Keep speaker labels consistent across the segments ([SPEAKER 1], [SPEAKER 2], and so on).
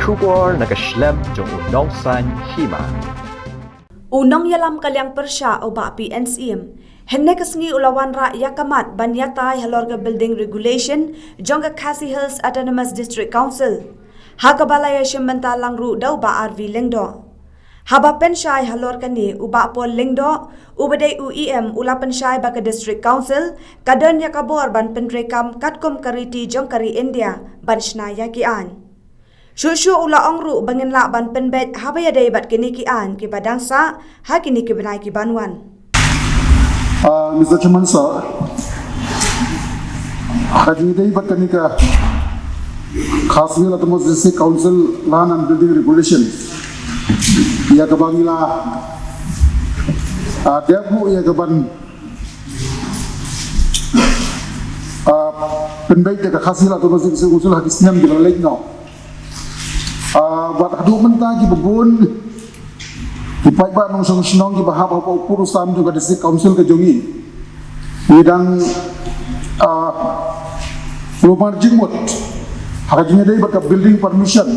[SPEAKER 1] Shubor nakaslem jong unong san hima.
[SPEAKER 2] Unong yalam kalyang persya o ba PNCM. Henne kasngi ulawan ra yakamat banyatay halorga building regulation jongga Khasi Hills Autonomous District Council. Hakabalaya shimbantalang ru daw ba RV lengdo. Haba pensyay halor kani uba pol lengdo ubadai UEM ula pensyay baka District Council kadon yakabor ban penrekam katkom kariti jong kari India ban shnaya kian. Shushu ula ongru bangin la ban penbet habaya day bat kini kian ki badangsa ha kini ki benai ki banwan.
[SPEAKER 3] Mr. Chairman sir, kajing day bat kani ka Khasi Hills Autonomous District Council Land and Building Regulation. Ia kabangila debu ia kaban penbaik dekat Khasi Hills Autonomous District Council hadis 6 di balik no. Buat adu mentah ki bebun dipai ba nong song snong ki bahap apa urusan juga District Council ke jongi bidang rumah jingmut hajine dai baka building permission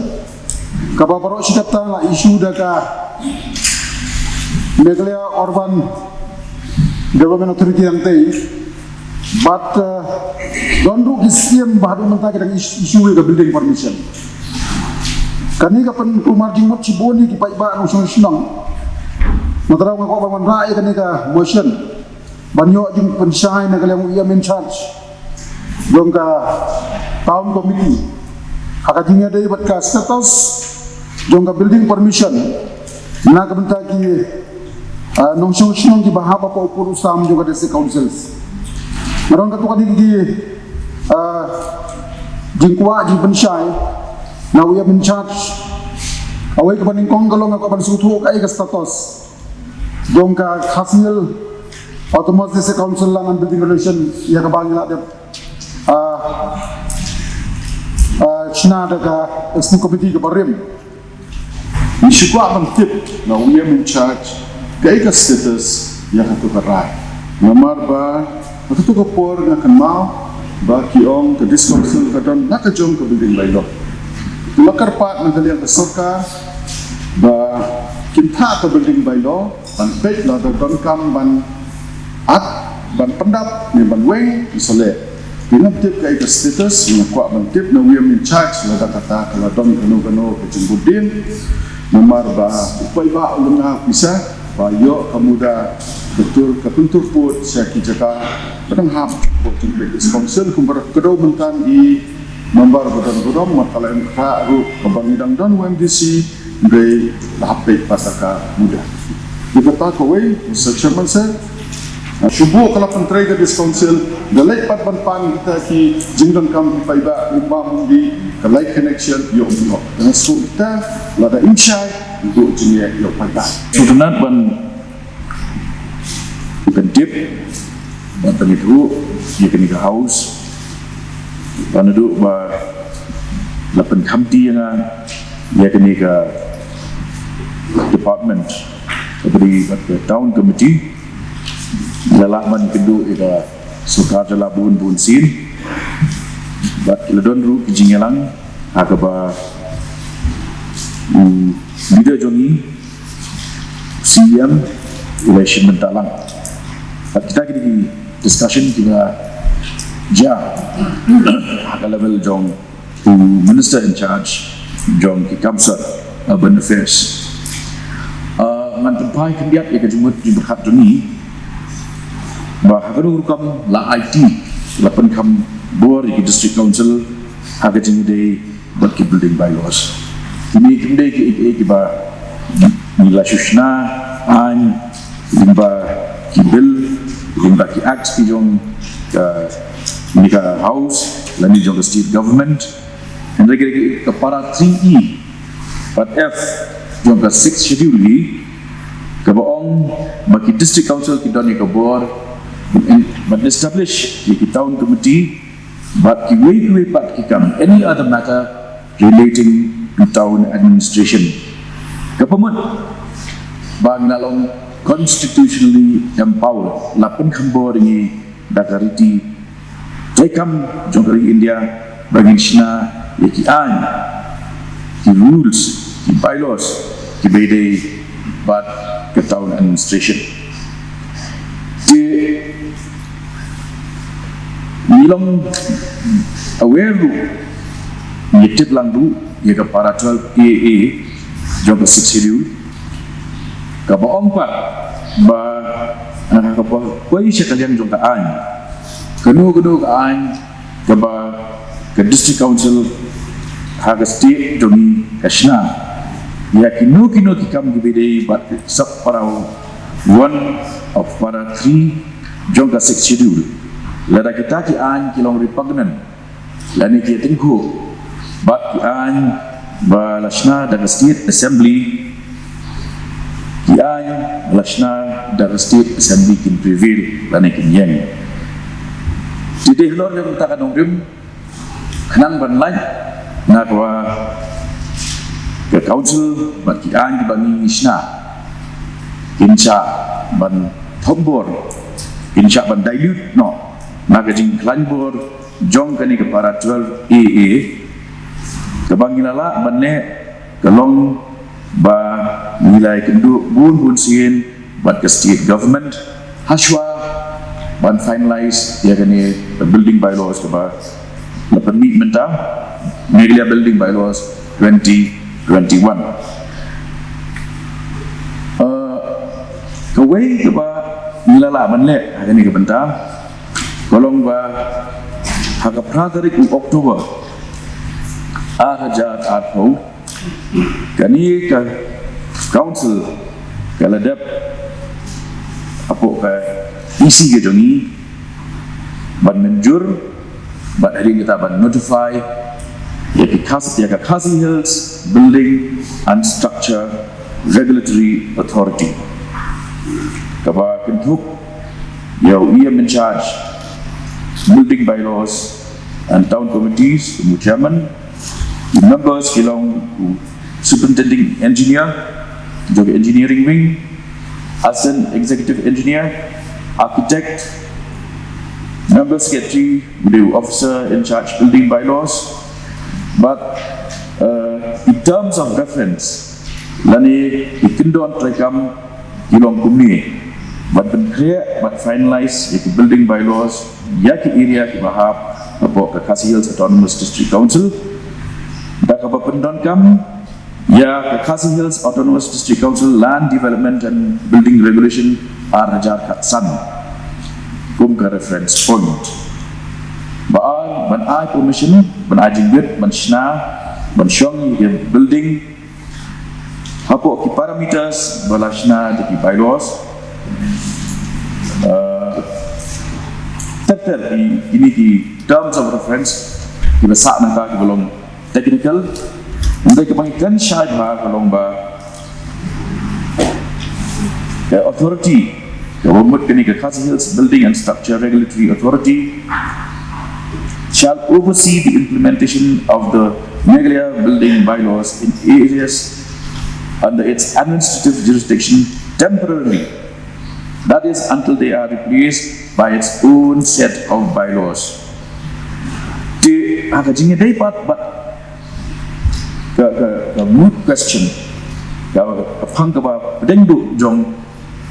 [SPEAKER 3] kababaro sikata la isu daga Meghalaya Urban Development Authority yang tei but dondu kisiem bahadu mentah kita isu ke building permission kani kapan rumah jingmut ciboni ki pai ba nong snong matara ngako bangun rai kani ka motion banyo jing pensai na kalang UEM in charge dongka town committee hakajinya dai bat ka status jongga building permission na kabenta ki nong snong ki bahapa pa upurusam juga District Councils marong katu kani ki jingkwa jing pensai na UEM in charge away ka baning kong kalong ako ban sutu kai ka status jongka Khasi Hills Autonomous District Council Land and Building Regulation ia ka bangila de China daga SNI committee ke barim isu ko abang tip na UEM in charge kai ka status ia ka tukarai nomor ba atau ka por na kanmau ba kiong ke District Council ka don nakajong ka building bylaw lakar pat ng kaliang kasoka ba kinta ka building bylaw ban pet la da don kam ban at ban pendap ni ban weng isole pinaptip kay ka status ng kwa ban tip na UEM in charge la da kata kala don kano ke Jembudin nomor ba upay ba ulung na bisa ba yo kamuda betul kapuntur put sa kijaka padang hap po District Council kumpara kedo mentan i member bodon-bodon matala yang karu pembangidang dan UMDC dari lahapit pasaka muda. Kita tahu kawai, Mr. Chairman sir, subuh kalau pentrai ke District Council, dalai pat banpan kita ki jingdon kam di paiba rumah mundi, kalai connection yo umno. Dengan su kita lada insyai untuk jenis yo paiba. Sudah ban pentip, bantan itu, ia kena house. Panadu ba lapan kamti yang ya kini ke department beri town committee lalaman kedu ida sukar jala bun sin bat ledon ru kijingelang agaba leader jongi CM election mentalang kita kini discussion kita at level jong to minister in charge jong ki kamsar urban affairs ngan tempai kendiat ya kejumut di berkat duni bah haganu rukam la IT lapan kam bor di District Council haga jini day buat ki building bylaws ini kende ki ba nila shushna an limba ki bill limba ki acts ki jong Nika House, lani jong state government, and lagi kepara 3E, but F jong ka 6 schedule ni, kabaong bagi District Council kita ni kabor, but establish ki town committee, but ki way but ki kam any other matter relating to town administration. Kapamut bang nalong constitutionally empowered, lapan kambor ni dakariti Jaikam jongkari India bagi China yakian the rules, the bylaws, the bedai bat ke town administration. Di nilang aware lu, yetip lang lu, ya ke para 12 AA, jog 6 schedule, ke baong pa, ba koi sekalian jong kaan, kenu kaan, ke ba ke district council, haga state jongi kasna, ya kinu kikam gibedei bat sub parau 1 of para 3 jong 6 schedule. Lada kita ki an kilong repugnant, lani ki tingku, bat ki an ba lasna daga state assembly. Yang lasna dari state assembly kin prevail lani kin yang. Jadi helor yang kita kan ongrim kenang banlai nak wa ke council bagi an dibangi isna kinca ban thombor kinca ban dilute no nak jing klanbor jong kani ke para 12 AA ke bangilala banne kelong ba nilai kenduk bun sin buat ke state government haswa ban finalize ya kini building bylaws ke ba le permit menta Meghalaya building bylaws 2021 kawai ke ba nilala man le kini ke benta kolong ba haka pratarik Oktober arajat atau kani ke council kaladap apa ke isi ke jongi ban menjur ban hari kita ban notify ya ke Khasi Hills Building and Structure Regulatory Authority kaba kentuk ya ia mencharge building bylaws and town committees chairman. The members belong to superintending engineer, jogi engineering wing, assistant executive engineer, architect, member secretary, the officer in charge building bylaws. But in terms of reference, lani ikindon trekam kilong kumni, but ben clear, but finalize the building bylaws, yaki area kibahap apo ke Khasi Hills Autonomous District Council. Dakapa pendon ya ke Khasi Hills Autonomous District Council Land Development and Building Regulation Arajar Katsan kum ke reference point ban ai permission ban ai jingbet ban shna ban shong ye building hapo ki parameters balashna de ki bylaws tetap ini di terms of reference ki basak naka ki belum technical untuk kebanyakan syahid kalau authority government kini ke Khasi Hills Building and Structure Regulatory Authority shall oversee the implementation of the Meghalaya building bylaws in areas under its administrative jurisdiction temporarily, that is until they are replaced by its own set of bylaws. Di agak jingga dapat ke mood question ke phang ke ba pedengdu jong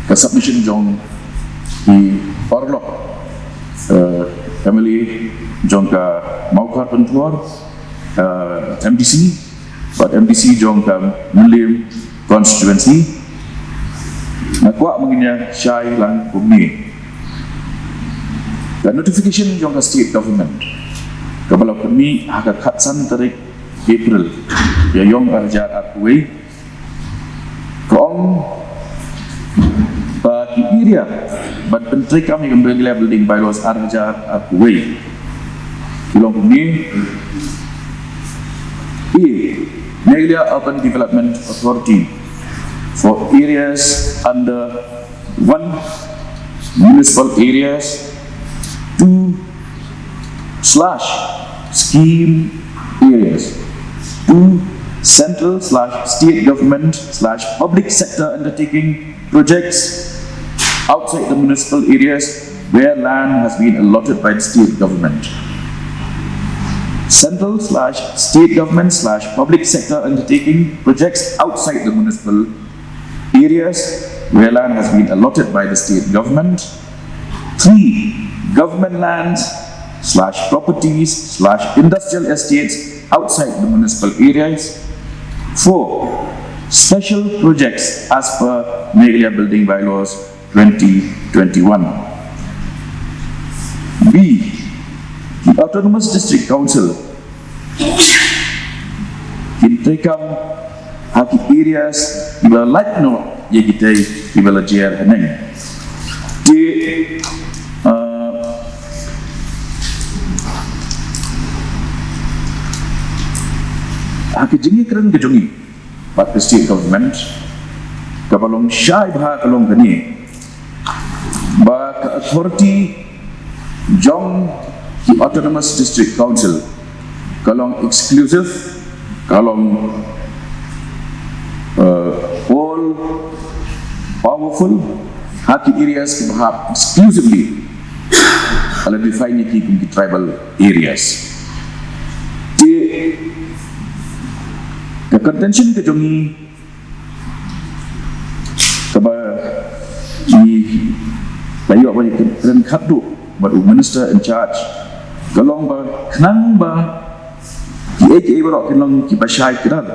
[SPEAKER 3] ke submission jong di orlok family jong ke maukar pentuar MDC but MDC jong ke Mulim constituency nak kuat menginya syai lang bumi dan notification jong ke state government ke balau kami agak katsan tarik April ya yong arjat atway kong bagi area ban pentri kami kembali building bylaws arjat atway kilong ini Meghalaya Urban Development Authority for areas under 1 municipal areas 2 / scheme areas 2 central/state government / public sector undertaking projects outside the municipal areas where land has been allotted by the state government.
[SPEAKER 4] Central/state government/public sector undertaking projects outside the municipal areas where land has been allotted by the state government. 3. Government lands/properties/industrial estates outside the municipal areas. 4. Special projects as per Meghalaya Building Bylaws 2021. B. The Autonomous District Council kintekam haki areas iba lightno ye kita iba lajer heneng. D. Haki jengi keren kejongi Pak State Government kapalong syai bah kalong kani ba authority jong the Autonomous District Council kalong exclusive kalong all powerful haki areas bahap exclusively ala define ki kum tribal areas. The contention ke jongi kaba ni layu apa ni keren khadu but minister in charge galong ba knang ba ki ba kinong ki bashai kiral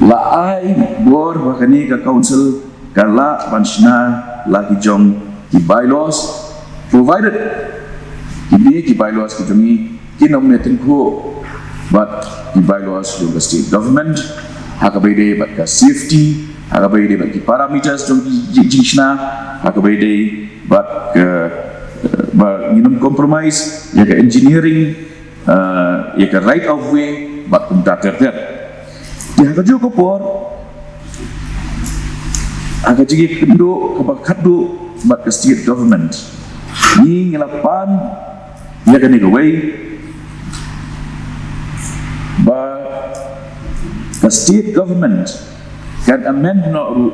[SPEAKER 4] la ai bor ba kani ka council kala banshna la ki jong ki bylaws provided ki bylaws ki jongi ki nominating ko but the bylaws of the state government hakabaide but ka safety hakabaide but ki parameters jong jingshna hakabaide but ba minum compromise ya ka engineering ya ka right of way but kuntater di hakajo ko por hakaji kendo kabakadu but the state government ni ngelapan ya ka way but the state government can amend no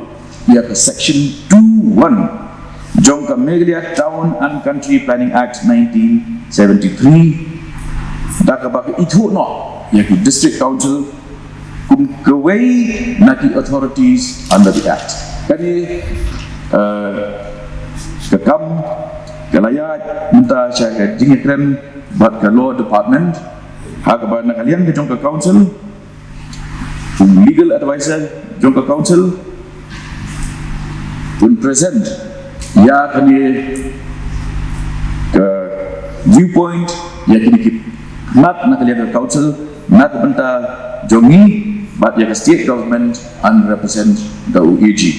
[SPEAKER 4] section 2(1) Jongka Meghalaya Town and Country Planning Act 1973 dakabak itu no yaki district council kum kawai naki authorities under the act kani kekam kalayat minta saya jingkren buat ke law department hakaban kalian ke jongka council legal advisor jongka council pun present ya kani ke viewpoint ya kini nak kalian ke council nak benta jongi but ya ke state government and represent the UAG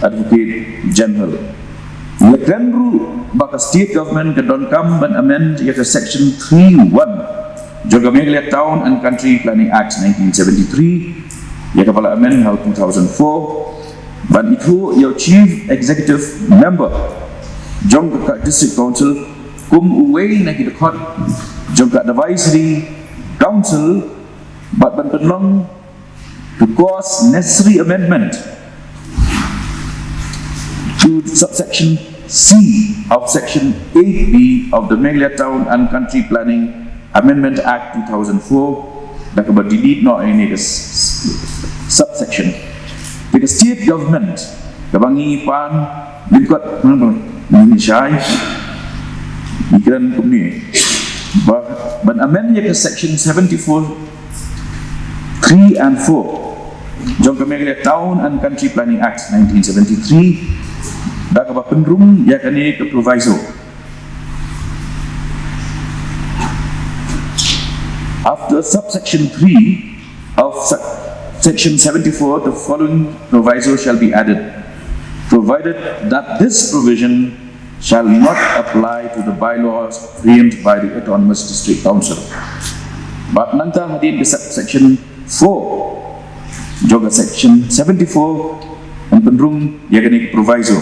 [SPEAKER 4] advocate general Lekrenru baka state government ke don come and amend ya ke section 3(1) Jongka Meghalaya Town and Country Planning Act 1973 ya kepala amend hal 2004 dan itu ya chief executive member Jongka District Council kum uway na kidakot Jongka Advisory Council but penlong to cause necessary amendment to subsection C of section 8B of the Meghalaya Town and Country Planning Amendment Act 2004 that could delete no any subsection because state government kabangi pan lingkot ini syai ikiran kumni ban amend ke section 74 3 and 4 Jongka Meghalaya Town and Country Planning Act 1973 dah kaba penrum ya kani ke proviso after subsection 3 of section 74 the following proviso shall be added provided that this provision shall not apply to the bylaws framed by the Autonomous District Council but nanta hadin ke section 4 juga section 74 and penrum ya kani proviso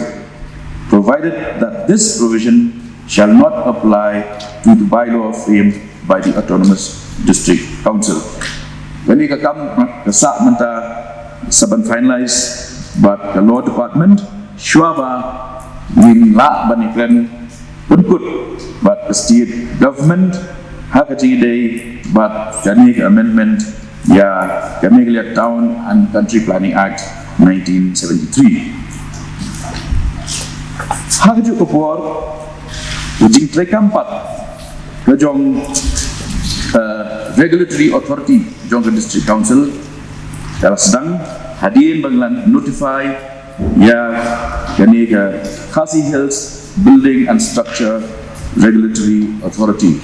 [SPEAKER 4] provided that this provision shall not apply to the bylaw framed by the Autonomous District Council. Kali kakam kesak menta saban finalize but the law department syuaba win la banikren unkut but the state government hakati day but kami amendment ya kami lihat Town and Country Planning Act 1973 hakati kupor ujing trekam 4 kejong regulatory authority jong ke district council dalam sedang hadirin banglan notify ya kami ke Khasi Hills Building and Structure Regulatory Authority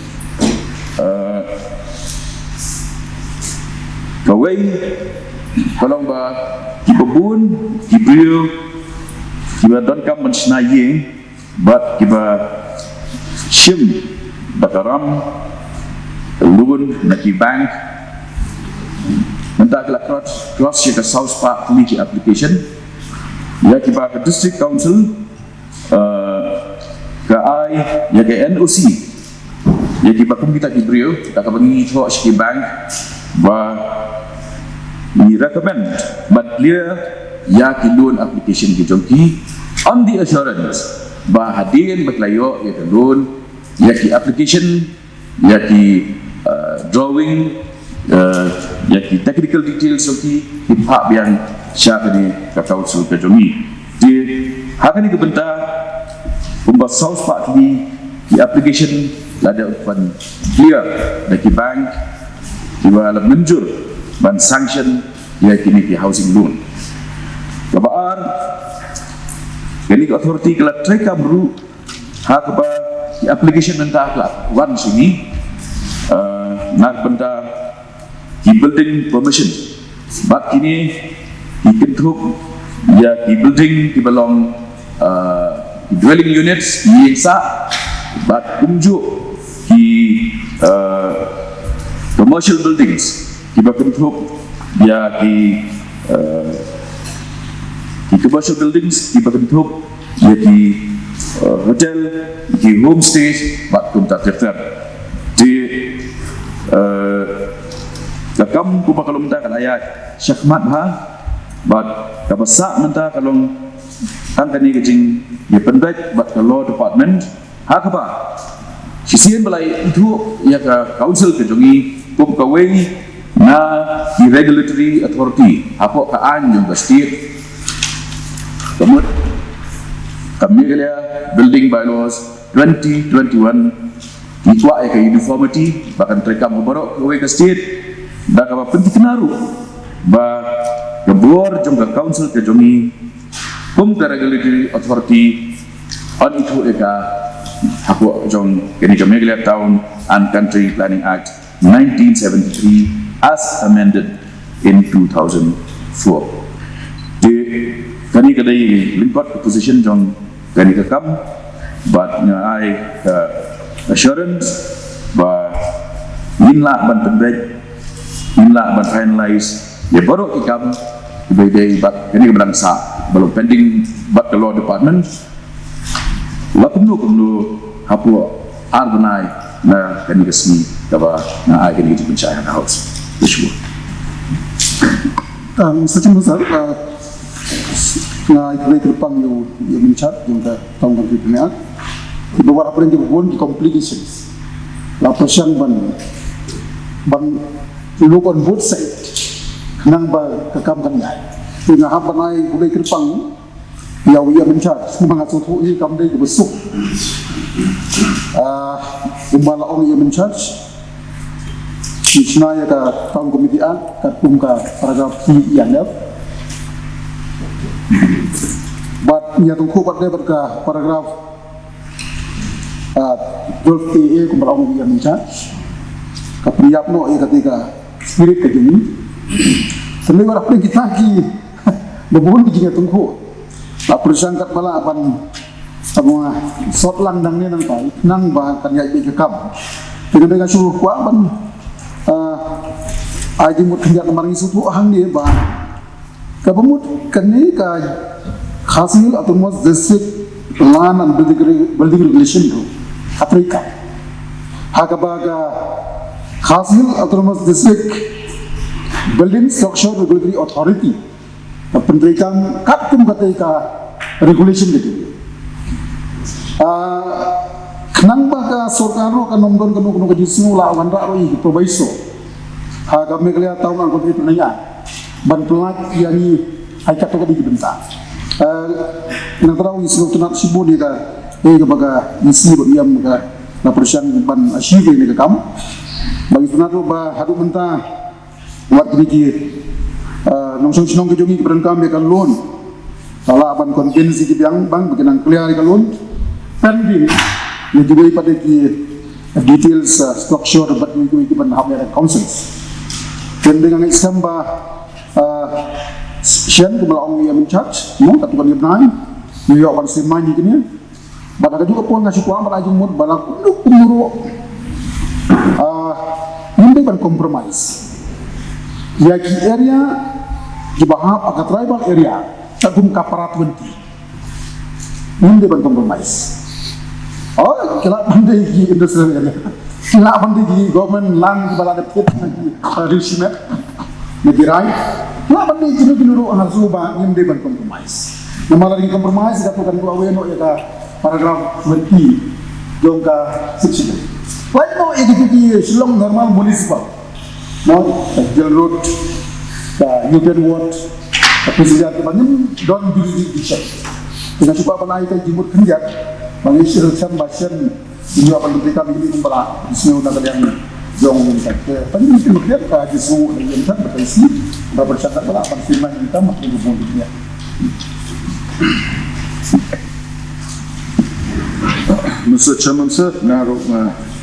[SPEAKER 4] kawai kalau ba kibabun kibriu kiba don kam menshna yeng but kiba shim bakaram lugun naki bank mentah kelak cross ke South Park Committee application ya kiba ke district council ke ai ya ke NOC ya kiba kum kita kibriu kita kabangi thok shi bank ba we recommend but clear ya ki loan application ki jongki on the assurance ba hadirin baklayo ya ke loan ya ki application ya ki drawing ya ki technical details jongki ki pak biang syak ni ka council ke jongi di hakani ke benta umba South Park di application lada upan clear dari bank kiba la menjur ban sanction ya kini ki housing loan kabar kini authority kala treka bru hakba ki application mentah kala wan sini nak benda ki building permission bak kini ki kentuk ya ki building ki belong dwelling units yang sa bak unjuk ki commercial buildings kiba kentuk ya ki commercial buildings kiba kentuk ya ki hotel ki homestays bak kunta terfer di lakam ku bakalom ta kalaya syakmat ha bat kabasak menta kalong angkani kejing ya pendek bat ke law department ha kapa sisian balai itu ya ke council kejongi kum kawai na di regulatory authority apa kaan yung state kemudian kami kaya building bylaws 2021 itwa ya ke uniformity bahkan terekam berok kawai ke state dah kapa penting kenaru ba kebor jong ke council kejongi kum ke regulatory authority on itu eka aku jong kini kami kaya Town and Country Planning Act 1973 as amended in 2004. Di kani kadai lingkot position jong kani kakam but ngai assurance ba inla ban pendek inla ban finalize ya baru ikam dai bat kani kebelang sa belum pending but the law department la kumnu hapu arbanai na kani resmi kaba na ai kani pencahayaan house Mr.
[SPEAKER 3] Chairman, sir, na ikulay kerupang yung minchar, yung Town Country Planning Act, ibawa pa rin yung complications. Lapos siyang ban look on both sides nang ba kakam niya. Yung hapan ay ikulay kerupang yaw minchar, mga tutu ikam day besok. Umbalaong minchar, Mishnaya ka Town Committee Act katung ka paragraph INF but niya tungku pada berka paragraph 12A kumpulong yang charge kapriyap no ya ketika spirit kejuni seliwar apa kita ki bebuhun bijingnya tungku tak persangkat malah apan semua sot landang ni nang pai nang ba kan ya ikam tidak dengan suruh kuaban aji mut kenjak kemarin suatu hang dia bah kabumut kene ka Khasi Hills Autonomous District Land and Building Regulation tu Afrika hakabaga Khasi Hills Autonomous District Building Structure Regulatory Authority penterikan katum ketika regulation gitu nang baka sorkaro kanomdon kanu kajisnu la wandra roi probaiso ha kami kelia tahu nang kontri penanya ban pelak yani aikat to kadi benta nang tahu isnu tunat sibu ni ka baga isi beriam ka na persian ban asyiri ni ka kam bagi tunat ba hadu benta wat dikit nong sinong kejongi keberan kami kan loan ala ban konvensi ki biang bang bikinang clear ka loan pending yang juga pada details structure but we ban have their councils dan dengan Islam ba sian kumalaong yang charge no katukan ibnai New York ban semani kini badaga juga pun ngasih kuang pada jumur balak unduk kumuro hindi ban compromise ya ki area di bahab agak tribal area tagum kaparat wenti hindi ban compromise kila pandai di industrial area kila pandai di government land bala dapet lagi regime negirai kila pandai kinu hazuba hindi ban compromise nama lagi compromise dapatkan dua weno ya ka paragraph 20 jongka section lain no edukasi Shillong normal municipal no Jalan Road European Ward presiden banyak don jurisdiction dengan suka panai kai jimut kenjat mengisi rencana bahasan ini akan diberikan ini kumpala disini udah yang jong ini saja tapi mungkin melihat ke jisu yang kan berisi berapa cakap pula akan firman kita makin berbunuhnya Mr. Chairman sir ngaruh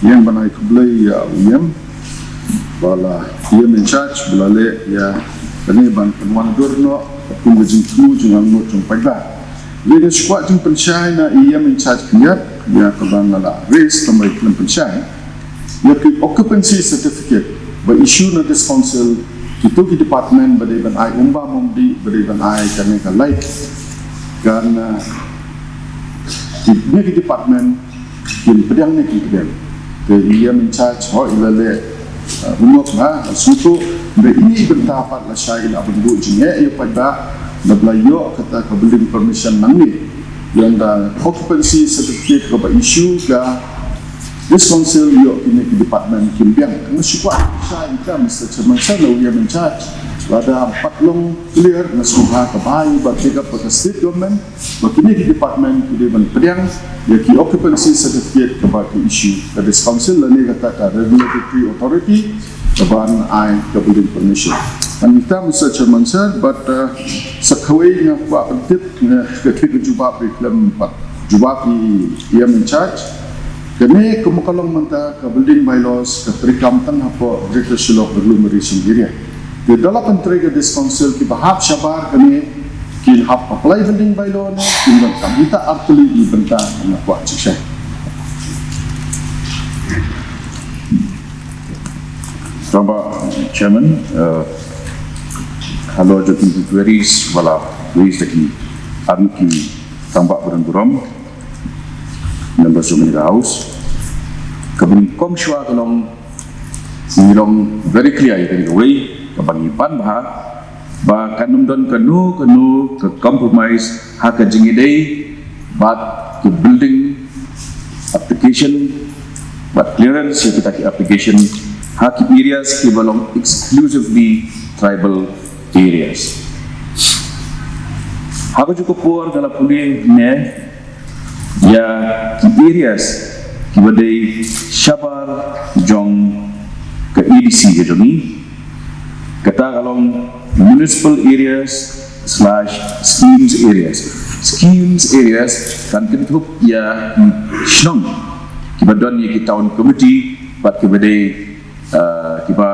[SPEAKER 3] yang banai kublai ya uyam bala ia in charge belale ya ini ban penuan durno pun berjingku jangan mau jumpa dah Jadi sekuat jeng pensyai na ia in charge kiat ya kabang ala raise tambah iklim pensyai ya ki occupancy certificate ba issue na this council itu ki department badai ban ai umba mumdi badai ban ai kami ka like kan ni ki department kin pedang ni ki pedang ke ia in charge ho ilale umok ha sutu be ini bertapat la syai la bendu jinge ya pada nablayo kata ka building permission nangni yang da occupancy certificate ka ba issue ka this council yo kini ki department kimbiang masukwa sa ika Mr. Chairman sa na uya in charge lada patlong clear na suha ka bahay ba pick up ka state government ba kini ki department ki ban pedang ya ki occupancy certificate ka ba ki issue ka this council la ni kata ka regulatory authority ka ban ai ka building permission Anita Mr. Chairman sir, but sakaway nga pa pagtip nga ketika jubah film pat jubah ia in charge. Kami kumukalong manta ka building bylaws ka perikamtan hapo Greater Shillong agglomeration area. Di dalam country ka this council ki bahap syabar kami kin hap apply building bylaw na kin kamita actually ibenta na kwa siya. Saba Chairman, kalau ada queries wala queries lagi ki tambah berang-berang members of the house kabin kom shwa kalong nilong very clear dari way kabangipan bah ba kanum don kanu ke compromise ha ka jingidei but the building application but clearance kita ki application ha ki areas ki belong exclusively tribal areas. Haga cukup puar kalau pulih ne ya areas kibadai syabar jong ke EDC ke jongi kata kalau municipal areas / schemes areas kan kintup ya shnong kibadon ya kita tahun committee bat kibadai kiba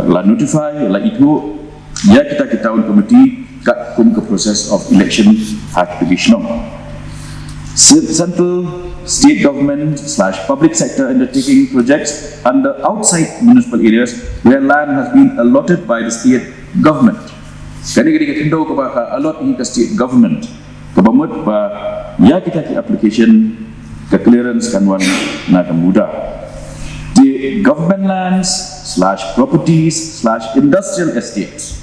[SPEAKER 3] la notify la itu ya kita tahun committee kat kum ke proses of election hat division central state government / public sector undertaking projects under outside municipal areas where land has been allotted by the state government kali kita kendo ke allot ke state government kebamut ba ya kita ki application ke clearance kanwan na muda the government lands / properties / industrial estates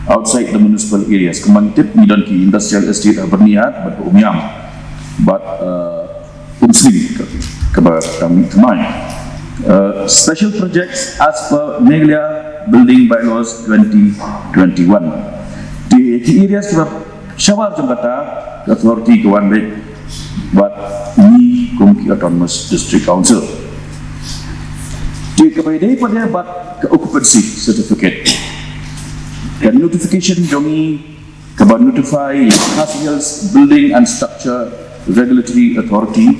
[SPEAKER 3] outside the municipal areas. Kemangtip nidan ki industrial estate berniat berumiam, but unsiri.
[SPEAKER 4] kami temai. Special projects as per Meghalaya Building Bylaws 2021. Di areas kita syawal jangkata authority kawan baik buat ni Kumki Autonomous District Council. Di kepada pada buat occupancy certificate dan notification jongi kepada notify Khasi Hills Building and Structure Regulatory Authority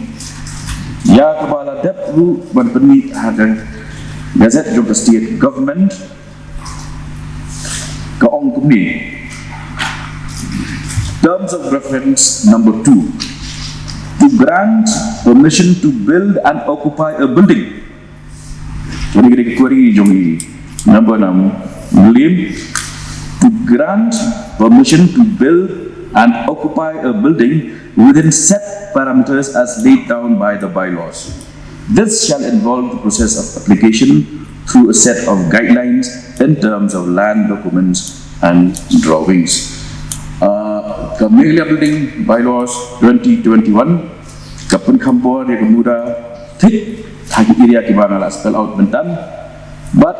[SPEAKER 4] ya kepala depru berpermit ada Gazette of the State Government ke ong kumni. Terms of reference number 2 to grant permission to build and occupy a building. Jadi kita query jongi number 6 claim to grant permission to build and occupy a building within set parameters as laid down by the bylaws. This shall involve the process of application through a set of guidelines in terms of land documents and drawings. Meghalaya Building Bylaws 2021 kapun kampor dia kemuda tik hagi area kibana lah spell out bentan but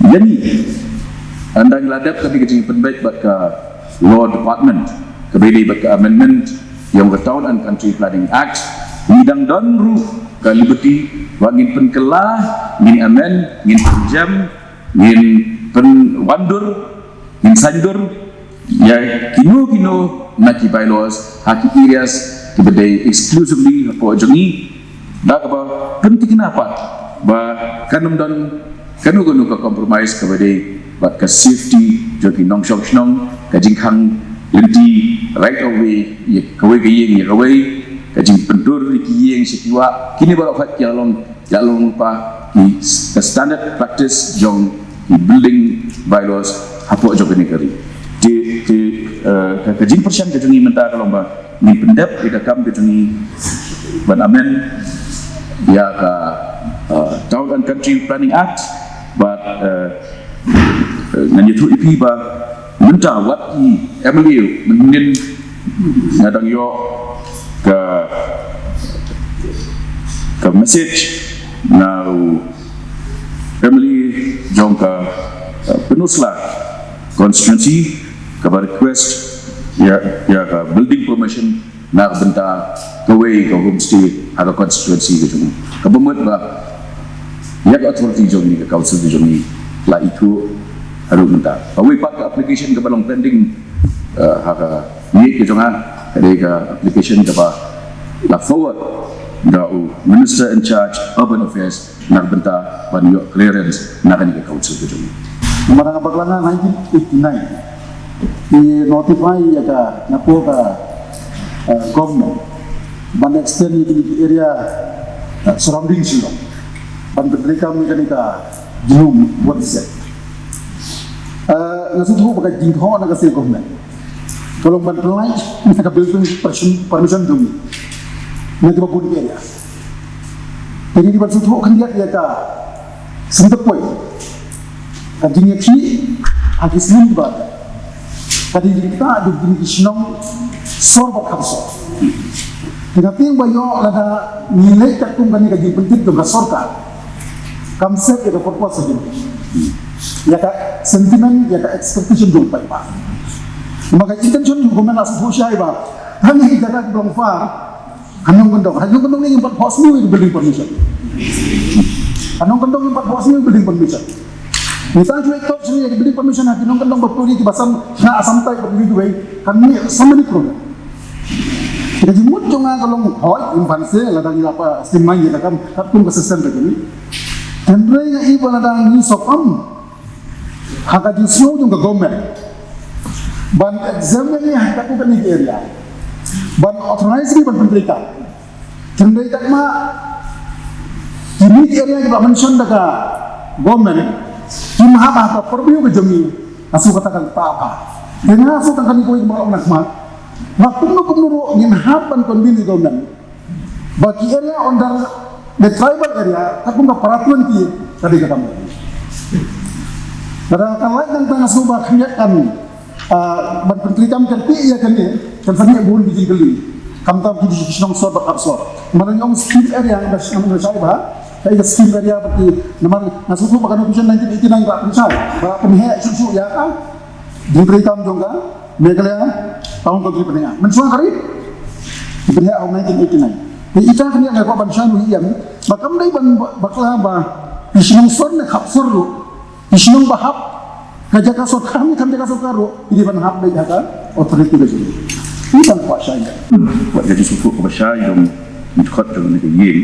[SPEAKER 4] yani andang ladap kami kecil penbaik buat ke Law Department kebeli buat ke amendment yang ke Town and Country Planning Act bidang donru ke liberty wangin penkelah ngin amend ngin penjam ngin penwandur ngin sandur ya kino naki bylaws haki areas kebedai exclusively apa jongi dak apa penting kenapa ba kanum don kanu ke compromise kebedai buat ke safety jogi nong shok nong kajing khang lenti right of way ya kawai gayeng ya kawai kajing pentur kiyeng setiwa kini baru hak jalong pa di standard practice jong building bylaws apa jogi negeri di kajing persian kajungi mentah kalau ba ni pendap kita kam kajungi ban amen ya ka Town and Country Planning Act but nanti tu ipi ba mentah wat i MLA menin ngadang yo ke message now MLA jong ka penuslah constituency kabar request ya ka building permission nak benta kawai ke homestay atau constituency gitu kabumut ba ya ka authority jong ni ka council jong ni la itu harus benta kawai pak ka application ke balong pending haka ni ke jong ada ka application ke ba la forward da minister in charge urban affairs nak benta ban yo clearance nak ni ka council jong ni
[SPEAKER 3] Marang Baglangan 1989 di notify ya ka napo ka government ban extend di area surrounding Silong ban mereka mekanika jum what is it nasutu bagai jingho na kasi government kalau ban pelai mereka building permission dumi nanti babun area jadi di ban sutu kan lihat ya ka sentepoi kajingnya ki agis lim ba kadi kita ada di Silong sorbok kapso Tetapi bayo lada nilai takum kani kaji penting tu gasorka konsep itu purpose saja ya ka sentiment ya ka expectation dong pai pa maka intention juga mana asal ba hanya hidara belum far hanong gondong ni empat posmu itu building permission hanong gondong empat posmu building permission Misal cuy top sini yang building permission hati hanong gondong berpuri di basam na asam tai berdiri dua kami sama ni problem kita jemut jangan kalau hoi infansi ladang apa istimai ya kan kapung kesesen begini dan mereka ibu ladang ni sokam hak jisno juga government ban examine ni hak aku kan ni area ban authorize ni ban pendidikan dan mereka ma ini area juga mention daga government kimah apa perlu kejemi asu katakan tak apa dengan asu tangkan ni koi malam nak mak waktu kumuru ngin hapan konbini government bagi area under the tribal area kapung ka peraturan ki tadi kata mo pada kalai nang tanga subah khanyat kan ban pentritam kerti ya kan ni kan sanya bun biji geli kamtam ki di sinong sor bakap sor mana yang scheme area bas namun saya bah kayak scheme area berarti nama nasutu pakai notification 1989 pak pencai bah pemihak susu ya kan diberi tam jongga Meghalaya tahun ke penengah mensuang hari diberi tahun 1989 di ita kan yang aku bansyanu hiam bakam dai ban bakla ba di sinong sor ne khap sor lu di sinong bahap kajaka sor kami jaga sor karo di ban hap dai haka authority ke sini bukan kuat saya
[SPEAKER 4] buat jadi suku kepada yang mendekat dengan negara yang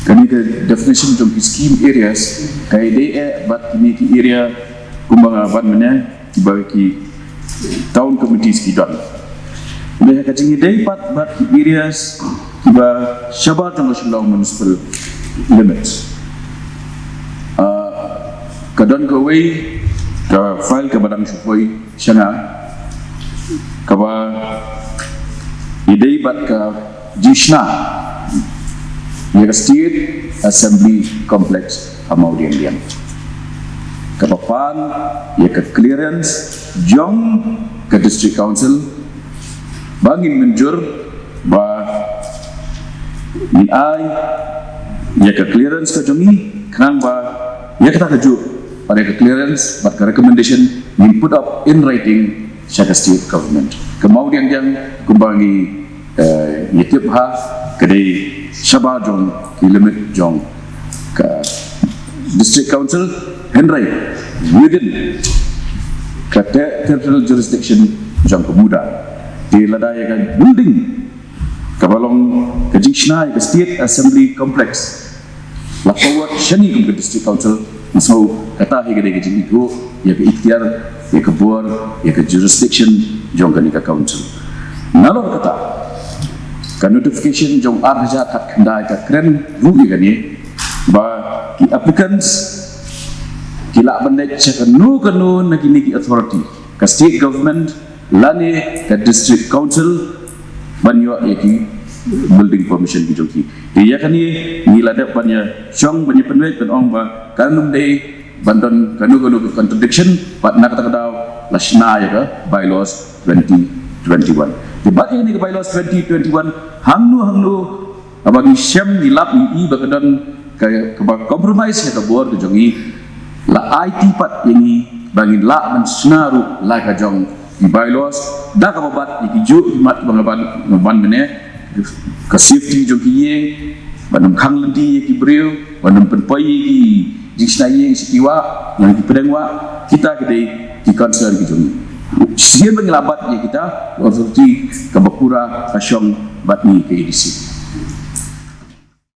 [SPEAKER 4] kami ke definition jom scheme areas kaya dia bat ni ki area kumbang aban mana bagi tahun komiti sekitar dia kacing dia bat ki areas tiba syabat jong Shillong municipal limits kadang kawai ke file ke badang syukui syana kaba idei bat ka Jishna ya State Assembly Complex Amaudian diam kaba pan ya ke clearance jong ke District Council bangin menjur ba ni ai ya ke clearance ke jongi kanang ba ya kita keju pada ke clearance bat ke recommendation ni put up in writing Shaka State Government. Kemudian yang kumbangi yetip ha kedai Sabah jong limit jong ke District Council Henry within ke territorial jurisdiction jong Kemuda di ladai ke building kabalong ke Jishna ke State Assembly Complex lapawat shani ke District Council so kata kedai ke jing itu ya ke ikhtiar ya ke board, ya ke jurisdiction jong kanika council. Nalor kata, ka notification jong arja kat kendai ka kren rugi kani, ba ki applicants kila bandai kanu nagi authority, ka state government, lani ka district council, banyo ya ki building permission ki jong ki. Dia kani nilada banyak jong banyak penwek penong ba kanum dei banton kanu contradiction pat nak kata daw lasna ya ka bylaws 2021 debat ini ke bylaws 2021 hangnu abagi syam nilap ni bakadan ke compromise ya ka board ke jongi la IT pat ini bangin la mensnaru la ka jong di bylaws da ka babat ikiju mat bangaban ban mene ka safety jongi ye banum khang lendi ki breu banum penpai ki Jishna yang setiwa yang dipedangwa kita kedai di concern kita ni. Sekian mengelabat ya kita authority kebakura asyong batni ke edisi.